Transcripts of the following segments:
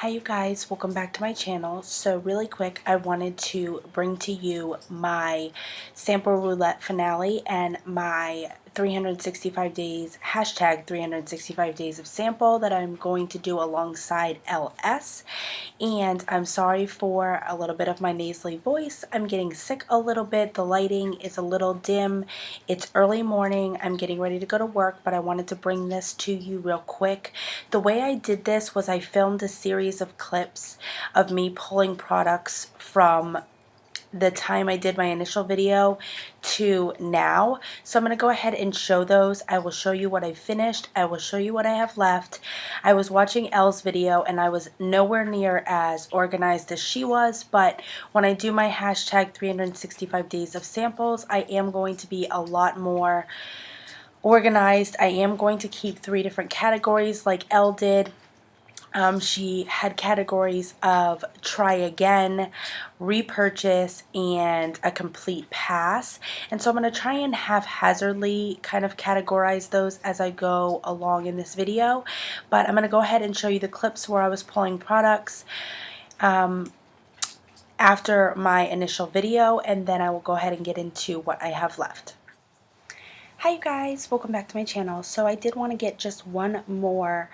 Hi you guys, welcome back to my channel. So really quick, I wanted to bring to you my sample roulette finale and my 365 days, hashtag 365 days of sample that I'm going to do alongside Elle S. And I'm sorry for a little bit of my nasally voice. I'm getting sick a little bit. The lighting is a little dim. It's early morning. I'm getting ready to go to work, but I wanted to bring this to you real quick. The way I did this was I filmed a series of clips of me pulling products from the time I did my initial video to now. So I'm going to go ahead and show those. I will show you what I finished. I will show you what I have left. I was watching Elle's video and I was nowhere near as organized as she was, but when I do my hashtag 365 days of samples, I am going to be a lot more organized. I am going to keep 3 different categories like Elle did. She had categories of try again, repurchase, and a complete pass. And so I'm going to try and haphazardly kind of categorize those as I go along in this video. But I'm going to go ahead and show you the clips where I was pulling products after my initial video, and then I will go ahead and get into what I have left. Hi you guys, welcome back to my channel. So I did want to get just one more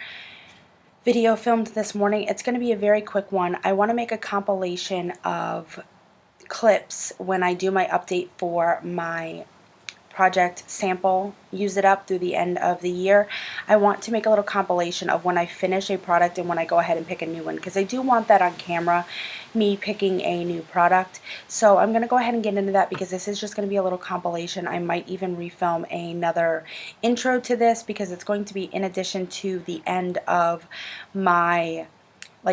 video filmed this morning. It's going to be a very quick one. I want to make a compilation of clips when I do my update for my project sample, use it up through the end of the year. I want to make a little compilation of when I finish a product and when I go ahead and pick a new one, because I do want that on camera, me picking a new product. So I'm going to go ahead and get into that because this is just going to be a little compilation. I might even refilm another intro to this because it's going to be in addition to the end of my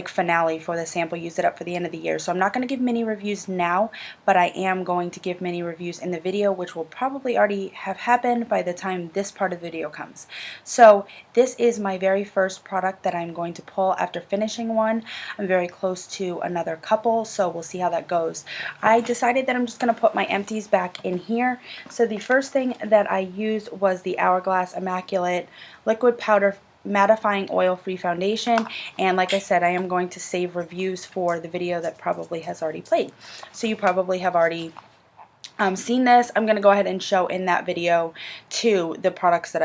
finale for the sample, use it up for the end of the year. So I'm not going to give mini reviews now, but I am going to give mini reviews in the video, which will probably already have happened by the time this part of the video comes. So this is my very first product that I'm going to pull after finishing one. I'm very close to another couple, so we'll see how that goes. I decided that I'm just going to put my empties back in here. So the first thing that I used was the Hourglass Immaculate Liquid Powder Mattifying Oil-Free Foundation, and like I said, I am going to save reviews for the video that probably has already played. So you probably have already seen this. I'm going to go ahead and show in that video too the products that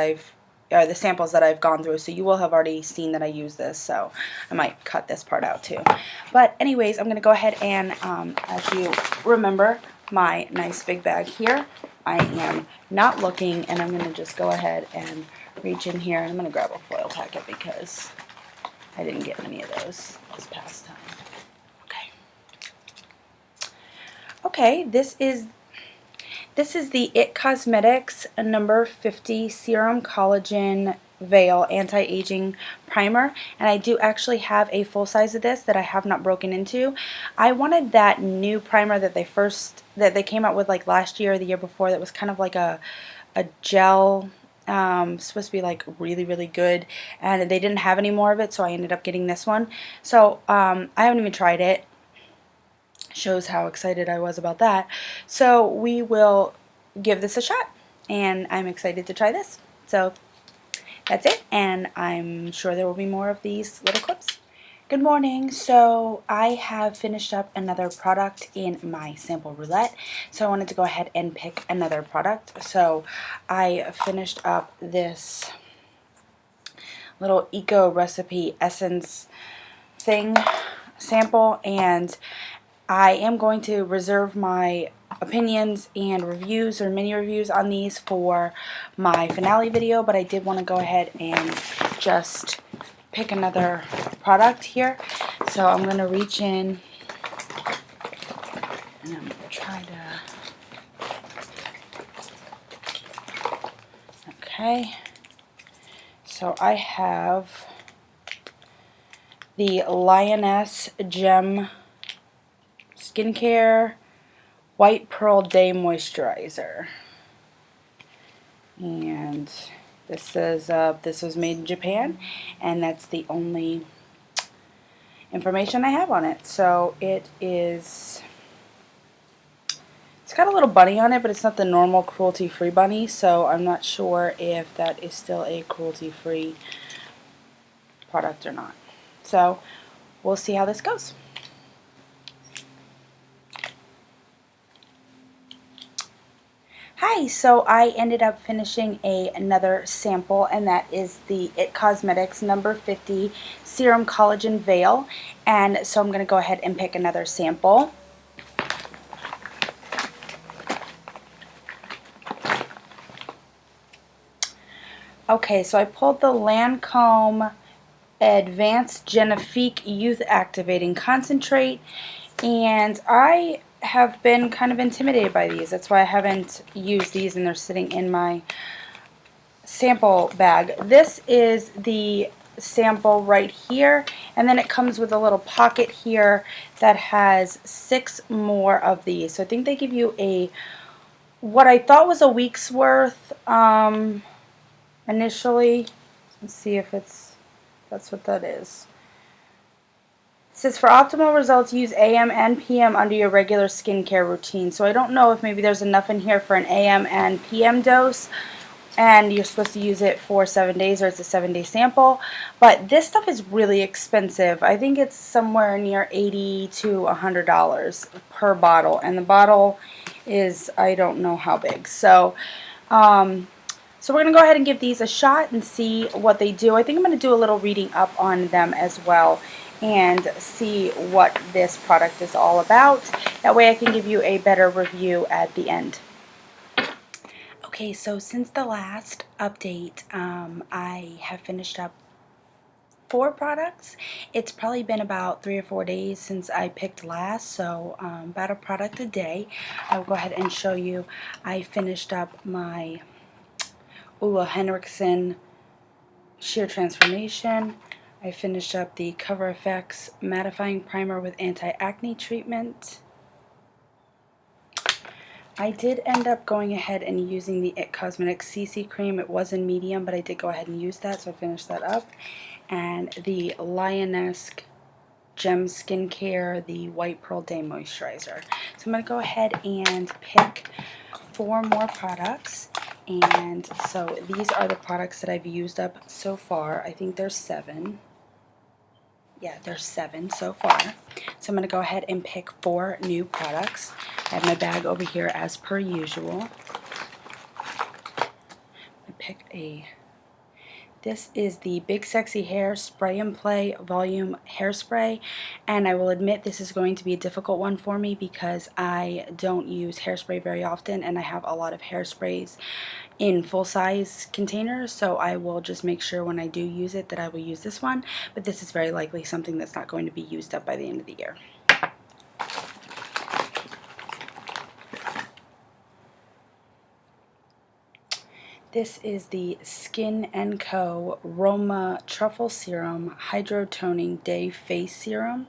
the samples that I've gone through, so you will have already seen that I use this, so I might cut this part out too. But anyways, I'm going to go ahead and as you remember, my nice big bag here, I am not looking, and I'm going to just go ahead and reach in here, and I'm going to grab a foil packet because I didn't get many of those this past time. Okay, this is the IT Cosmetics number 50 Serum Collagen Veil Anti-Aging Primer, and I do actually have a full size of this that I have not broken into. I wanted that new primer that they came out with like last year or the year before, that was kind of like a gel, supposed to be like really, really good, and they didn't have any more of it, so I ended up getting this one. So I haven't even tried it. Shows how excited I was about that. So we will give this a shot, and I'm excited to try this. So that's it, and I'm sure there will be more of these little clips. Good morning. So I have finished up another product in my sample roulette, so I wanted to go ahead and pick another product. So I finished up this little eco recipe essence thing sample, and I am going to reserve my opinions and reviews or mini reviews on these for my finale video, but I did want to go ahead and just pick another product here. So I'm going to reach in and I'm going to try to... Okay. So I have the Lioness Gem Skincare White Pearl Day Moisturizer, and this says this was made in Japan, and that's the only information I have on it. So it's got a little bunny on it, but it's not the normal cruelty-free bunny, so I'm not sure if that is still a cruelty-free product or not. So we'll see how this goes. Hi, so I ended up finishing another sample, and that is the IT Cosmetics number 50 Serum Collagen Veil. And so I'm going to go ahead and pick another sample. Okay, so I pulled the Lancome Advanced Genifique Youth Activating Concentrate, and I have been kind of intimidated by these. That's why I haven't used these, and they're sitting in my sample bag. This is the sample right here, and then it comes with a little pocket here that has 6 more of these. So I think they give you what I thought was a week's worth initially. Let's see if that's what that is. It says for optimal results, use AM and PM under your regular skincare routine. So I don't know if maybe there's enough in here for an AM and PM dose, and you're supposed to use it for 7 days, or it's a 7-day sample. But this stuff is really expensive. I think it's somewhere near $80 to $100 per bottle, and the bottle is, I don't know how big. So so we're going to go ahead and give these a shot and see what they do. I think I'm going to do a little reading up on them as well and see what this product is all about. That way I can give you a better review at the end. Okay, so since the last update, I have finished up 4 products. It's probably been about 3 or 4 days since I picked last, so about a product a day. I will go ahead and show you. I finished up my Ole Henriksen Sheer Transformation. I finished up the Cover FX Mattifying Primer with Anti-Acne Treatment. I did end up going ahead and using the IT Cosmetics CC Cream. It was in medium, but I did go ahead and use that, so I finished that up. And the Lioness Gem Skincare, the White Pearl Day Moisturizer. So I'm going to go ahead and pick 4 more products. And so these are the products that I've used up so far. I think there's 7. Yeah, there's 7 so far. So I'm going to go ahead and pick 4 new products. I have my bag over here as per usual. I pick this is the Big Sexy Hair Spray and Play Volume Hairspray, and I will admit this is going to be a difficult one for me because I don't use hairspray very often, and I have a lot of hairsprays in full-size containers, so I will just make sure when I do use it that I will use this one, but this is very likely something that's not going to be used up by the end of the year. This is the Skin & Co. Roma Truffle Serum Hydro Toning Day Face Serum.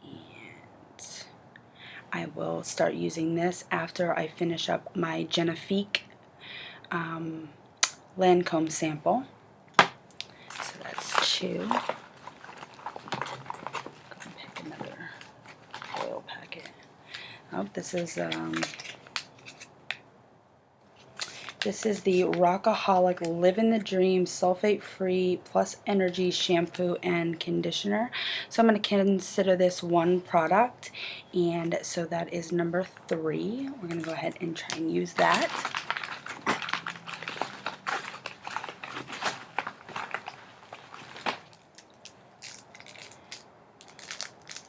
And I will start using this after I finish up my Genifique Lancome sample. So that's 2. Pick another foil packet. Oh, this is the Rockaholic Livin' the Dream Sulfate Free Plus Energy Shampoo and Conditioner. So I'm going to consider this one product, and so that is number 3. We're going to go ahead and try and use that.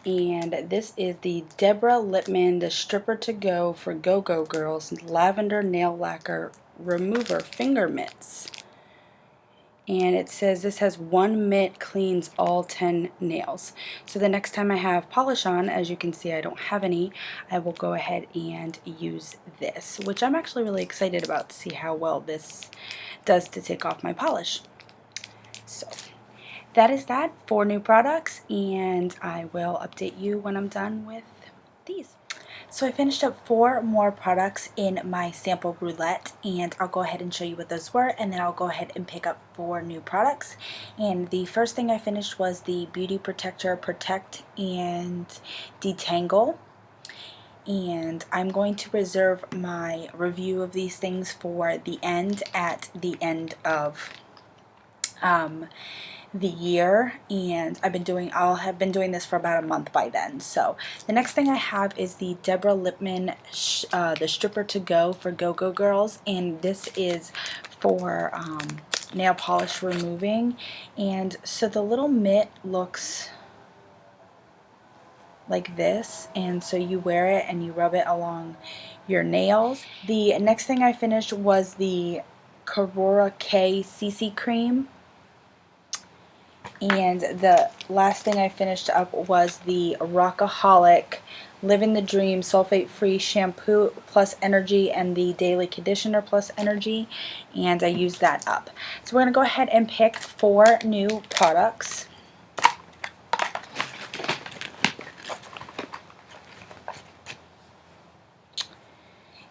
And this is the Deborah Lippmann, the Stripper to Go for Go-Go Girls Lavender Nail Lacquer Remover Finger Mitts. And it says this has 1 mitt, cleans all 10 nails. So the next time I have polish on, as you can see I don't have any, I will go ahead and use this, which I'm actually really excited about to see how well this does to take off my polish. So that is that, 4 new products, and I will update you when I'm done with these. So I finished up 4 more products in my sample roulette, and I'll go ahead and show you what those were, and then I'll go ahead and pick up 4 new products. And the first thing I finished was the Beauty Protector Protect and Detangle. And I'm going to reserve my review of these things for the end, at the end of the year, and I'll have been doing this for about a month by then. So the next thing I have is the Deborah Lippmann the Stripper to Go for Go-Go Girls, and this is for nail polish removing. And so the little mitt looks like this, and so you wear it and you rub it along your nails. The next thing I finished was the Carrora K CC cream, and the last thing I finished up was the Rockaholic Living the Dream Sulfate Free Shampoo Plus Energy and the Daily Conditioner Plus Energy, and I used that up. So we're going to go ahead and pick 4 new products.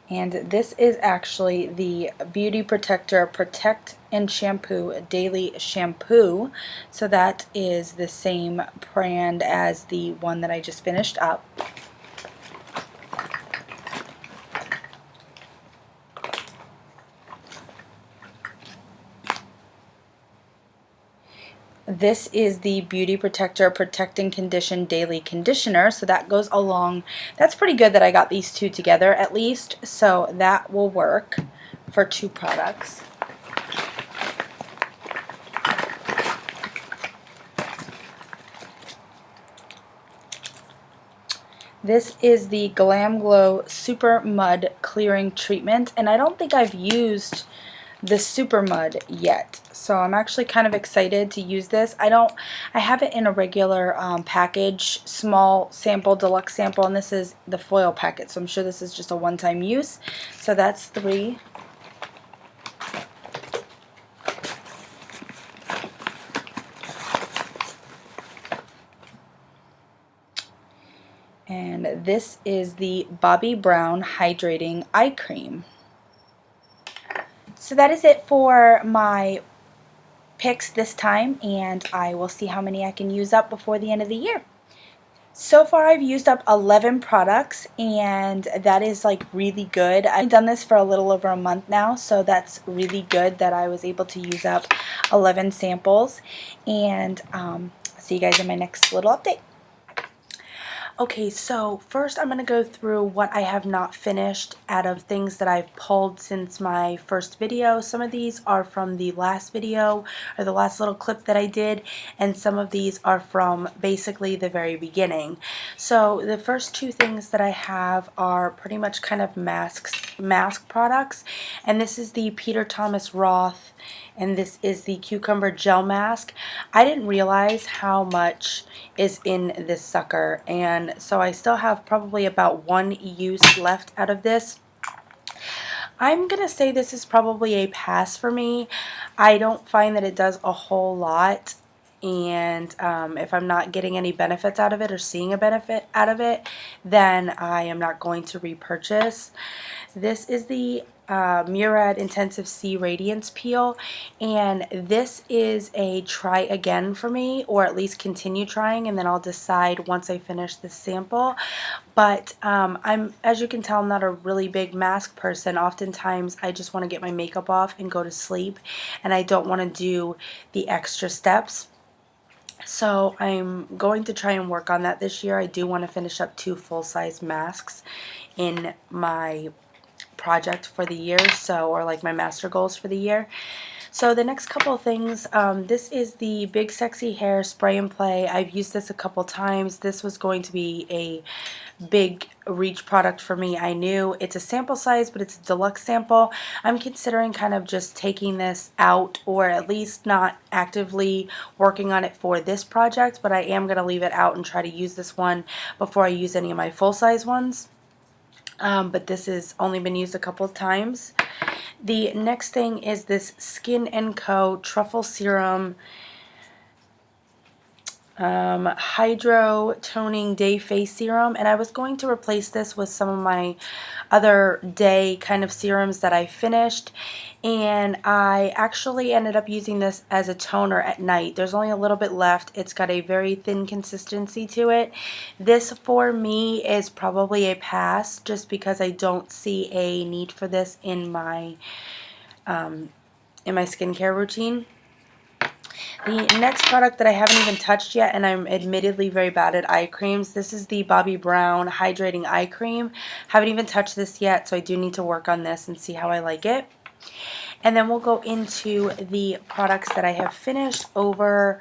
And this is actually the Beauty Protector Protect and Shampoo Daily Shampoo. So that is the same brand as the one that I just finished up. This is the Beauty Protector Protect and Condition Daily Conditioner, so that goes along. That's pretty good that I got these 2 together at least, so that will work for 2 products. This is the Glam Glow Super Mud Clearing Treatment, and I don't think I've used the Super Mud yet, so I'm actually kind of excited to use this. I have it in a regular package, small sample, deluxe sample, and this is the foil packet, so I'm sure this is just a one-time use. So that's 3. And this is the Bobbi Brown Hydrating Eye Cream. So that is it for my picks this time, and I will see how many I can use up before the end of the year. So far I've used up 11 products, and that is like really good. I've done this for a little over a month now, so that's really good that I was able to use up 11 samples. And see you guys in my next little update. Okay, so first I'm going to go through what I have not finished out of things that I've pulled since my first video. Some of these are from the last video, or the last little clip that I did, and some of these are from basically the very beginning. So the first 2 things that I have are pretty much kind of mask products, and this is the Peter Thomas Roth, and this is the Cucumber Gel Mask. I didn't realize how much is in this sucker, and so I still have probably about 1 use left out of this. I'm gonna say this is probably a pass for me. I don't find that it does a whole lot, and if I'm not getting any benefits out of it or seeing a benefit out of it, then I am not going to repurchase. This is the Murad Intensive C Radiance Peel, and this is a try again for me, or at least continue trying, and then I'll decide once I finish this sample. But as you can tell, I'm not a really big mask person. Oftentimes I just want to get my makeup off and go to sleep, and I don't want to do the extra steps. So I'm going to try and work on that this year. I do want to finish up 2 full-size masks in my project for the year, or like my master goals for the year. So the next couple of things, this is the Big Sexy Hair Spray and Play. I've used this a couple times. This was going to be a big reach product for me. I knew it's a sample size, but it's a deluxe sample. I'm considering kind of just taking this out, or at least not actively working on it for this project, but I am going to leave it out and try to use this one before I use any of my full-size ones. But this has only been used a couple of times. The next thing is this Skin & Co. Truffle Serum Hydro Toning Day Face Serum, and I was going to replace this with some of my other day kind of serums that I finished, and I actually ended up using this as a toner at night. There's only a little bit left. It's got a very thin consistency to it. This for me is probably a pass, just because I don't see a need for this in my skincare routine. The next product that I haven't even touched yet, and I'm admittedly very bad at eye creams, this is the Bobbi Brown Hydrating Eye Cream. Haven't even touched this yet, so I do need to work on this and see how I like it. And then we'll go into the products that I have finished over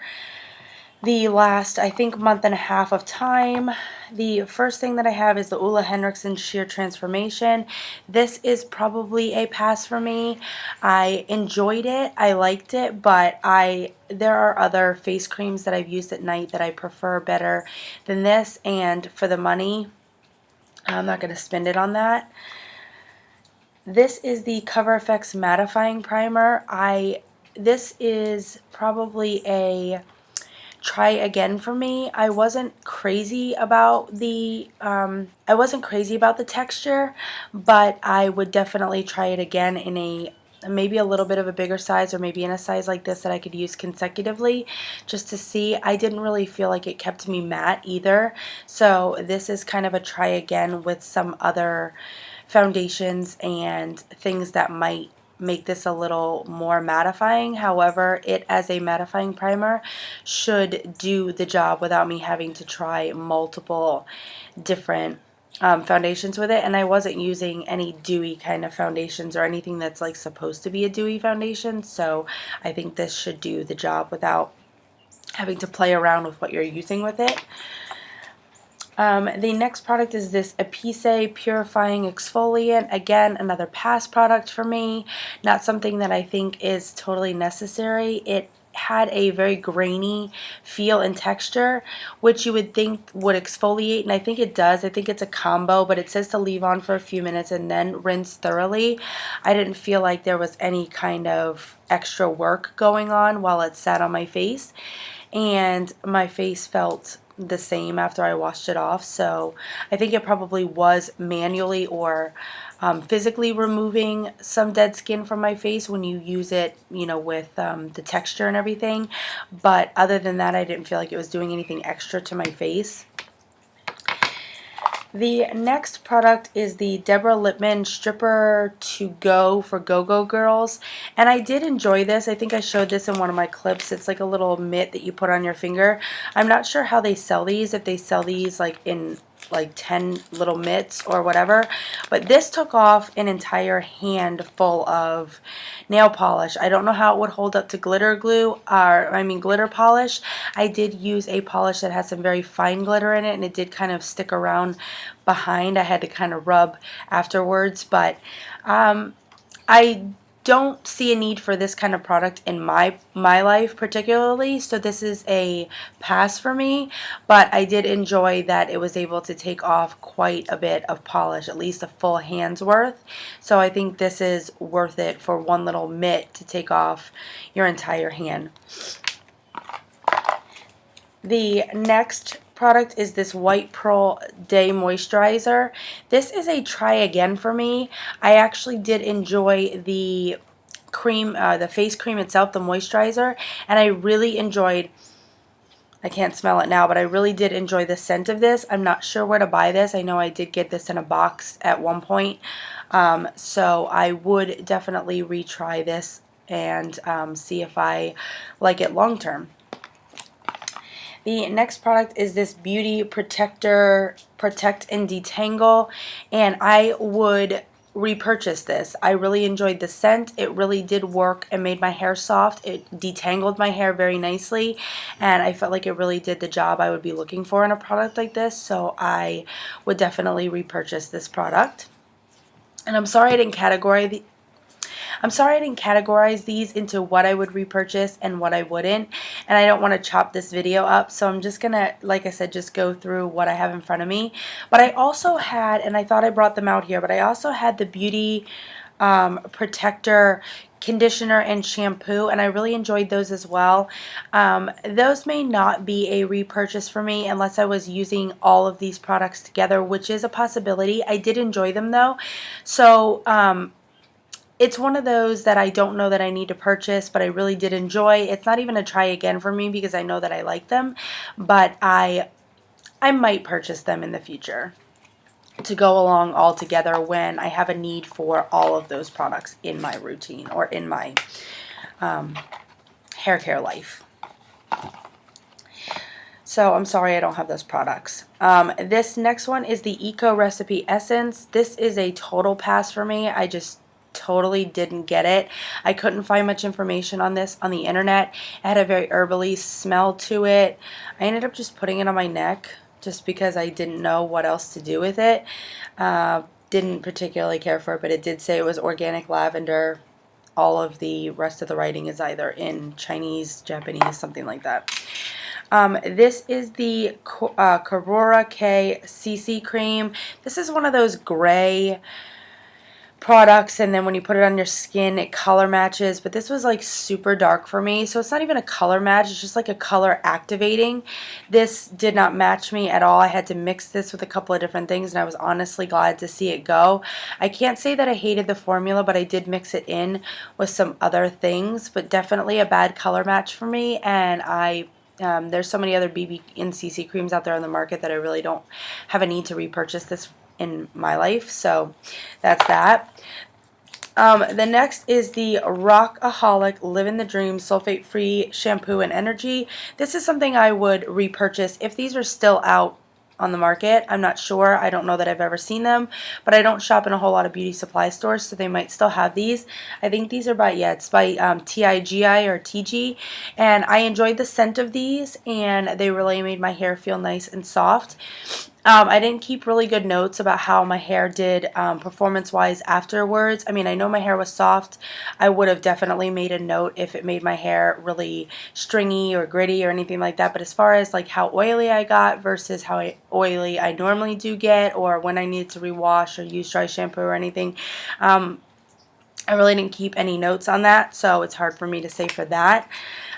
the last, I think, month and a half of time. The first thing that I have is the Ole Henriksen Sheer Transformation. This is probably a pass for me. I enjoyed it, I liked it, but there are other face creams that I've used at night that I prefer better than this, and for the money, I'm not going to spend it on that. This is the Cover FX Mattifying Primer. This is probably a try again for me. I wasn't crazy about the texture, but I would definitely try it again in a maybe a little bit of a bigger size, or maybe in a size like this that I could use consecutively just to see. I didn't really feel like it kept me matte either, so this is kind of a try again with some other foundations and things that might make this a little more mattifying. However, it as a mattifying primer should do the job without me having to try multiple different foundations with it. And I wasn't using any dewy kind of foundations or anything that's like supposed to be a dewy foundation, so I think this should do the job without having to play around with what you're using with it. The next product is this Epice Purifying Exfoliant. Again, another pass product for me. Not something that I think is totally necessary. It had a very grainy feel and texture, which you would think would exfoliate, and I think it does. I think it's a combo, but it says to leave on for a few minutes and then rinse thoroughly. I didn't feel like there was any kind of extra work going on while it sat on my face, and my face felt the same after I washed it off, so I think it probably was manually or physically removing some dead skin from my face when you use it, you know, with the texture and everything. But other than that, I didn't feel like it was doing anything extra to my face. The next product is the Deborah Lippmann Stripper To Go for Go-Go Girls, and I did enjoy this. I think I showed this in one of my clips. It's like a little mitt that you put on your finger. I'm not sure how they sell these, if they sell these like in like 10 little mitts or whatever, but this took off an entire hand full of nail polish. I don't know how it would hold up to glitter glue, glitter polish. I did use a polish that has some very fine glitter in it, and it did kind of stick around behind. I had to kind of rub afterwards, but I don't see a need for this kind of product in my life particularly, so this is a pass for me. But I did enjoy that it was able to take off quite a bit of polish, at least a full hand's worth, so I think this is worth it for one little mitt to take off your entire hand. The next product is this White Pearl Day Moisturizer. This is a try again for me. I actually did enjoy the cream, the face cream itself, the moisturizer, and I really enjoyed, I can't smell it now, but I really did enjoy the scent of this. I'm not sure where to buy this. I know I did get this in a box at one point, so I would definitely retry this and see if I like it long term. The next product is this Beauty Protector Protect and Detangle, and I would repurchase this. I really enjoyed the scent. It really did work and made my hair soft. It detangled my hair very nicely, and I felt like it really did the job I would be looking for in a product like this, so I would definitely repurchase this product. And I'm sorry I didn't categorize these into what I would repurchase and what I wouldn't, and I don't want to chop this video up, so I'm just gonna, like I said, just go through what I have in front of me. But I also had, and I thought I brought them out here, but I also had the Beauty Protector conditioner and shampoo, and I really enjoyed those as well. Those may not be a repurchase for me unless I was using all of these products together, which is a possibility. I did enjoy them though, so it's one of those that I don't know that I need to purchase, but I really did enjoy. It's not even a try again for me because I know that I like them, but I might purchase them in the future to go along all together when I have a need for all of those products in my routine or in my hair care life. So I'm sorry I don't have those products. This next one is the Eco Recipe Essence. This is a total pass for me. I just totally didn't get it. I couldn't find much information on this on the internet. It had a very herbally smell to it. I ended up just putting it on my neck just because I didn't know what else to do with it. Didn't particularly care for it, but it did say it was organic lavender. All of the rest of the writing is either in Chinese, Japanese, something like that. This is the Carora K CC cream. This is one of those gray products, and then when you put it on your skin it color matches, but this was like super dark for me, so it's not even a color match, it's just like a color activating. This did not match me at all. I had to mix this with a couple of different things, and I was honestly glad to see it go. I can't say that I hated the formula, but I did mix it in with some other things, but definitely a bad color match for me. And there's so many other BB and CC creams out there on the market that I really don't have a need to repurchase this in my life, so that's that. The next is the Rockaholic Living the Dream Sulfate Free Shampoo and Energy. This is something I would repurchase if these are still out on the market. I'm not sure. I don't know that I've ever seen them, but I don't shop in a whole lot of beauty supply stores, so they might still have these. I think these are by, yeah, it's by TIGI or TG, and I enjoyed the scent of these, and they really made my hair feel nice and soft. I didn't keep really good notes about how my hair did performance-wise afterwards. I mean, I know my hair was soft. I would have definitely made a note if it made my hair really stringy or gritty or anything like that. But as far as like how oily I got versus how oily I normally do get, or when I need to rewash or use dry shampoo or anything, I really didn't keep any notes on that, so it's hard for me to say for that.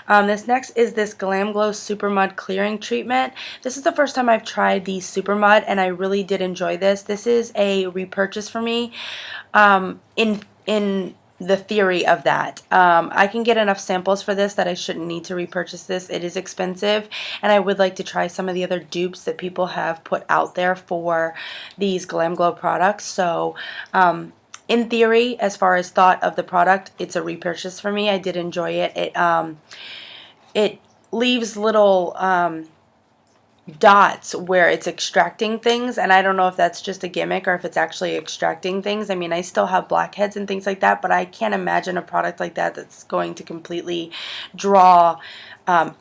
This next is this Glam Glow Super Mud Clearing Treatment. This is the first time I've tried the Super Mud, and I really did enjoy this. This is a repurchase for me in the theory of that. I can get enough samples for this that I shouldn't need to repurchase this. It is expensive, and I would like to try some of the other dupes that people have put out there for these Glam Glow products. So, in theory, as far as thought of the product, it's a repurchase for me. I did enjoy it. It leaves little dots where it's extracting things, and I don't know if that's just a gimmick or if it's actually extracting things. I mean, I still have blackheads and things like that, but I can't imagine a product like that that's going to completely draw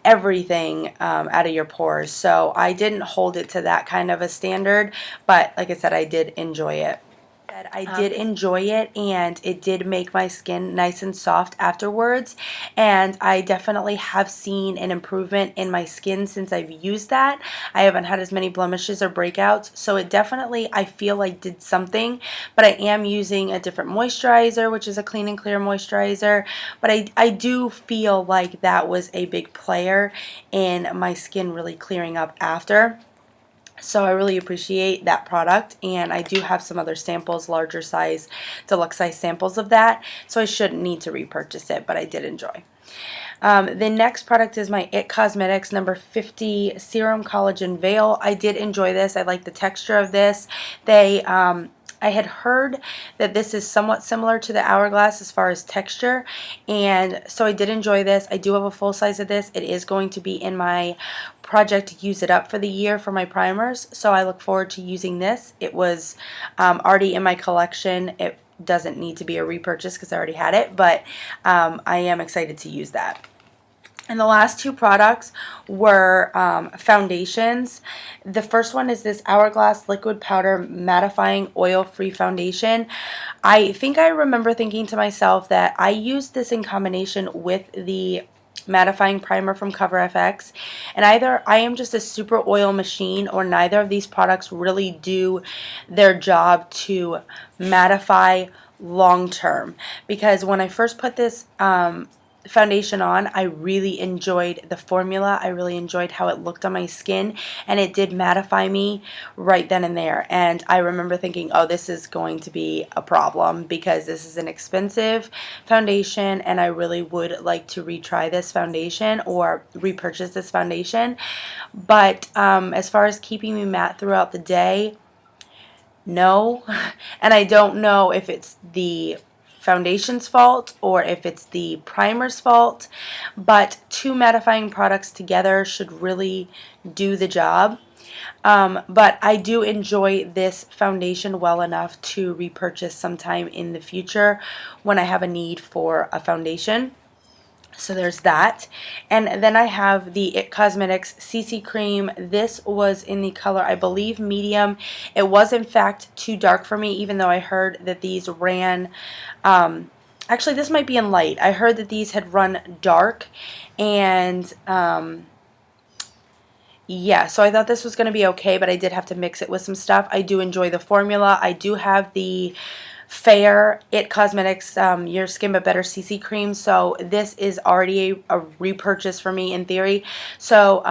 everything out of your pores. So I didn't hold it to that kind of a standard, but like I said, I did enjoy it. I did enjoy it, and it did make my skin nice and soft afterwards, and I definitely have seen an improvement in my skin since I've used that. I haven't had as many blemishes or breakouts, so it definitely, I feel like, did something. But I am using a different moisturizer, which is a clean and clear moisturizer, but I do feel like that was a big player in my skin really clearing up after. So I really appreciate that product, and I do have some other samples, larger size, deluxe size samples of that, so I shouldn't need to repurchase it, but I did enjoy. The next product is my IT Cosmetics number 50 Serum Collagen Veil. I did enjoy this. I like the texture of this. I had heard that this is somewhat similar to the Hourglass as far as texture, and so I did enjoy this. I do have a full size of this. It is going to be in my project to use it up for the year for my primers, so I look forward to using this. It was already in my collection. It doesn't need to be a repurchase because I already had it, but I am excited to use that. And the last two products were foundations. The first one is this Hourglass Liquid Powder Mattifying Oil-Free Foundation. I think I remember thinking to myself that I used this in combination with the mattifying primer from Cover FX, and either I am just a super oil machine, or neither of these products really do their job to mattify long term. Because when I first put this foundation on, I really enjoyed the formula. I really enjoyed how it looked on my skin, and it did mattify me right then and there. And I remember thinking, oh, this is going to be a problem because this is an expensive foundation, and I really would like to retry this foundation or repurchase this foundation. But as far as keeping me matte throughout the day, no. And I don't know if it's the foundation's fault or if it's the primer's fault, but two mattifying products together should really do the job. But I do enjoy this foundation well enough to repurchase sometime in the future when I have a need for a foundation. So there's that. And then I have the IT Cosmetics CC Cream. This was in the color, I believe, medium. It was, in fact, too dark for me, even though I heard that these ran... actually, this might be in light. I heard that these had run dark, and... yeah, so I thought this was going to be okay, but I did have to mix it with some stuff. I do enjoy the formula. I do have the Fair IT Cosmetics Your Skin But Better CC Cream, so this is already a repurchase for me in theory. So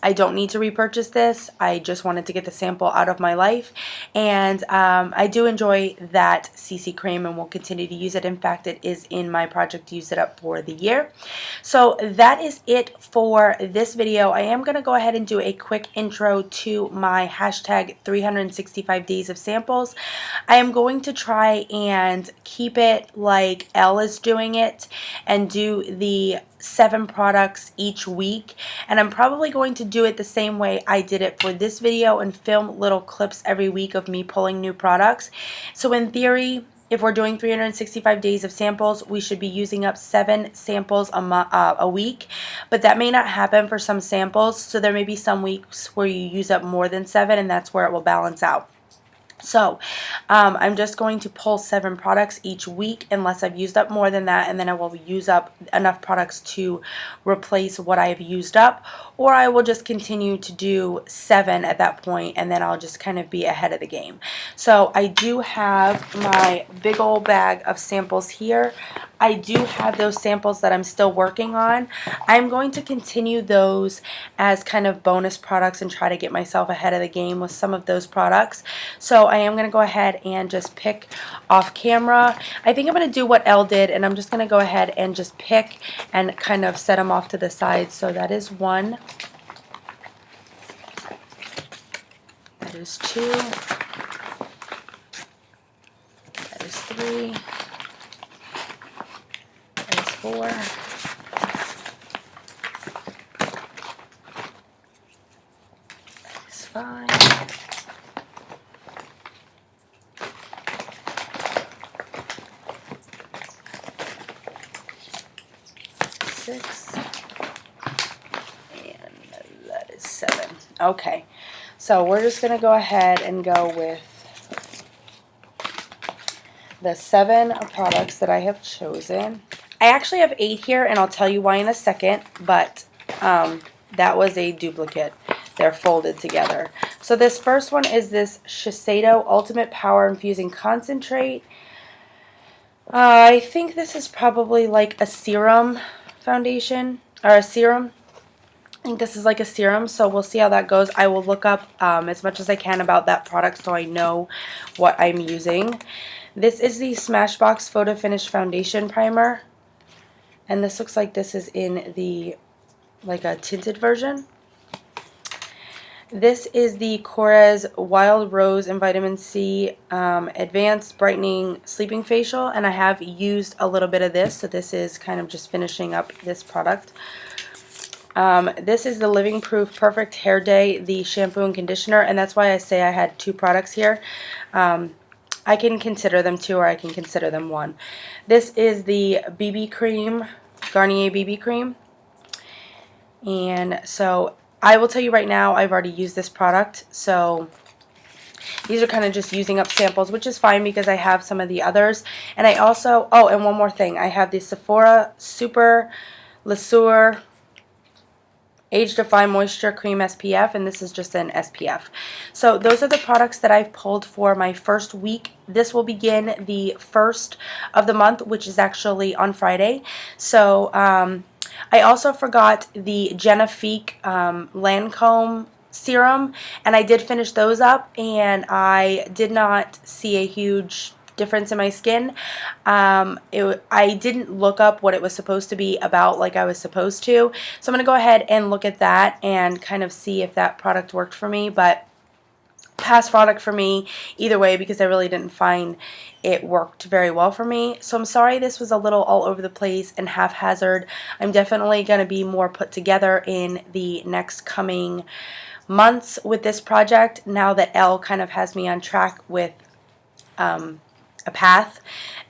I don't need to repurchase this. I just wanted to get the sample out of my life, and I do enjoy that CC cream and will continue to use it. In fact, it is in my project to use it up for the year. So that is it for this video. I am going to go ahead and do a quick intro to my hashtag 365 days of samples. I am going to try and keep it like Elle is doing it and do the 7 products each week, and I'm probably going to do it the same way I did it for this video and film little clips every week of me pulling new products. So in theory, if we're doing 365 days of samples, we should be using up 7 samples a week, but that may not happen for some samples, so there may be some weeks where you use up more than 7, and that's where it will balance out. So I'm just going to pull 7 products each week unless I've used up more than that, and then I will use up enough products to replace what I've used up, or I will just continue to do 7 at that point, and then I'll just kind of be ahead of the game. So I do have my big old bag of samples here. I do have those samples that I'm still working on. I'm going to continue those as kind of bonus products and try to get myself ahead of the game with some of those products. So I am going to go ahead and just pick off camera. I think I'm going to do what Elle did, and I'm just going to go ahead and just pick and kind of set them off to the side. So that is 1. That is 2. That is 3. 4, 5, 6, and that is 7. Okay, so we're just going to go ahead and go with the 7 products that I have chosen. I actually have 8 here, and I'll tell you why in a second, but that was a duplicate. They're folded together. So this first one is this Shiseido Ultimate Power Infusing Concentrate. I think this is probably like a serum foundation, or a serum. I think this is like a serum, so we'll see how that goes. I will look up as much as I can about that product so I know what I'm using. This is the Smashbox Photo Finish Foundation Primer. And this looks like this is in the, like a tinted version. This is the Korres Wild Rose and Vitamin C Advanced Brightening Sleeping Facial. And I have used a little bit of this, so this is kind of just finishing up this product. This is the Living Proof Perfect Hair Day, the shampoo and conditioner. And that's why I say I had 2 products here. I can consider them 2, or I can consider them 1. This is the BB cream, Garnier BB cream. And so I will tell you right now, I've already used this product. So these are kind of just using up samples, which is fine because I have some of the others. And I also, oh, and one more thing. I have the Sephora Super Lesueur Age Defy Moisture Cream SPF, and this is just an SPF. So those are the products that I've pulled for my first week. This will begin the 1st of the month, which is actually on Friday. So I also forgot the Genifique Lancome serum, and I did finish those up, and I did not see a huge difference in my skin. I didn't look up what it was supposed to be about like I was supposed to, so I'm going to go ahead and look at that and kind of see if that product worked for me. But pass product for me either way, because I really didn't find it worked very well for me. So I'm sorry this was a little all over the place and haphazard. I'm definitely going to be more put together in the next coming months with this project, now that Elle kind of has me on track with a path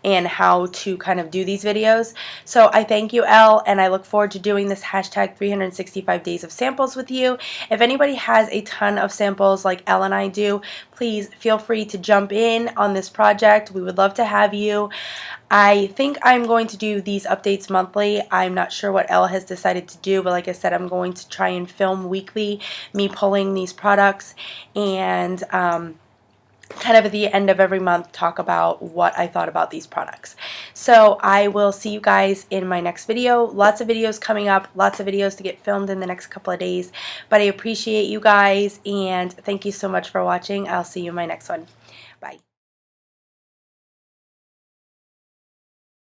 and how to kind of do these videos. So I thank you, Elle, and I look forward to doing this hashtag 365 days of samples with you. If anybody has a ton of samples like Elle and I do, please feel free to jump in on this project. We would love to have you. I think I'm going to do these updates monthly. I'm not sure what Elle has decided to do, but like I said, I'm going to try and film weekly me pulling these products, and kind of at the end of every month talk about what I thought about these products. So I will see you guys in my next video. Lots of videos coming up, lots of videos to get filmed in the next couple of days, but I appreciate you guys and thank you so much for watching. I'll see you in my next one.